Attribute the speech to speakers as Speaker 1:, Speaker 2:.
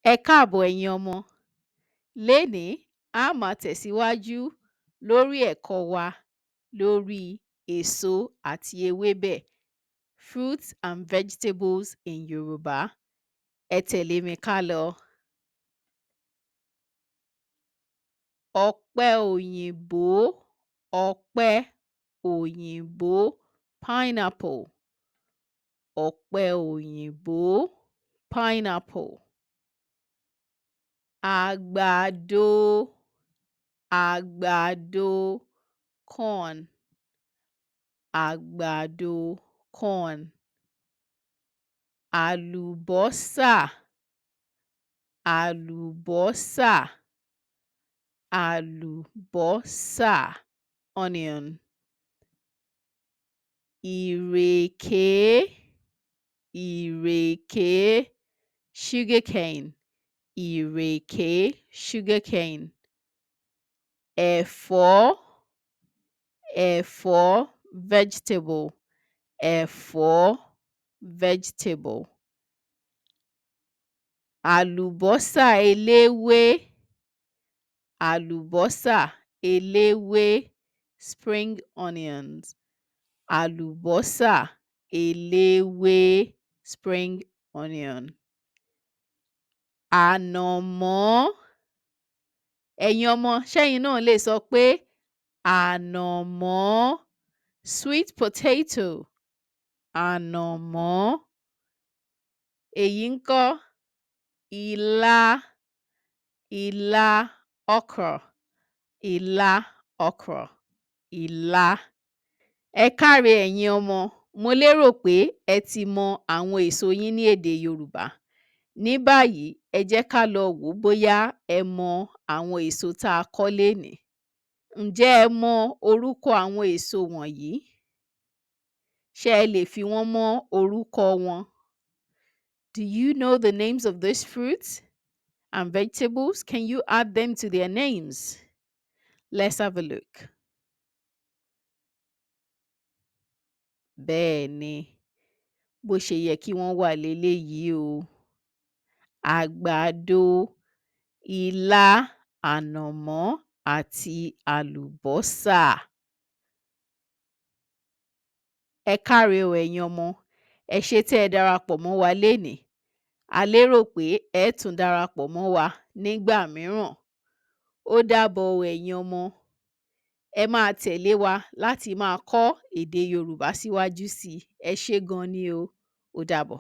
Speaker 1: Ẹ káàbọ̀ ẹ̀yin ọmọ. Lénìí, a máa tẹ̀síwájú lórí ẹ̀kọ́ wa lórí èso àti ewébẹ̀ fruits and vegetables in Yorùbá. Ẹ tẹ̀lé mi ká lọ. Ọ̀pẹ òyìnbó, ọ̀pẹ òyìnbó pineapple. Ọ̀pẹ òyìnbó pineapple. Àgbàdo, àgbàdo corn, àgbàdo corn. Àlùbọ́sà, àlùbọ́sà, àlùbọ́sà onion. Ìrèké, ìrèké sugarcane, ìrèké sugarcane. Ẹ̀fọ́, ẹ̀fọ́ vegetable, ẹ̀fọ́ vegetable. Àlùbọ́sà eléwé, àlùbọ́sà eléwé spring onions, àlùbọ́sà eléwé spring onion. Ànàmọ́, ẹ̀yin ọmọ ṣẹ́yin náà lè sọ pé ànàmọ́ sweet potato, ànàmọ́. Èyí ńkọ́? Ilá, ilá okra, ilá okra, ilá. Ẹ káre ẹ̀yin ọmọ, mo lérò pé ẹ ti mọ àwọn èso yín ní èdè Yorùbá. Ní báyìí, ẹ jẹ́ ká lọ wò ó bóyá ẹ mọ àwọn èso tá a kọ́ lénìí. Ǹjẹ́ ẹ mọ orúkọ àwọn èso wọ̀nyí? Ṣé ẹ lè fi wọ́n mọ́ orúkọ wọn? Do you know the names of these fruits and vegetables? Can you add them to their names? Let's have a look. Bẹ́ẹ̀ni, bó ṣe yẹ kí wọ́n wà leléyìí o. Àgbàdo, ilá, ànàmọ́ àti àlùbọ́sà. Ẹ káre o ẹ̀yin ọmọ, ẹ ṣé tí ẹ darapọ̀ mọ́ wa lénìí. A lérò pé ẹ tún darapọ̀ mọ́ wa nígbà mìíràn. Ó dàbọ̀ o ẹ̀yin ọmọ. Ẹ máa tẹ̀lé wa láti máa kọ́ èdè Yorùbá síwájú sí i. Ẹ ṣé gan ni o. Ó dàbọ̀.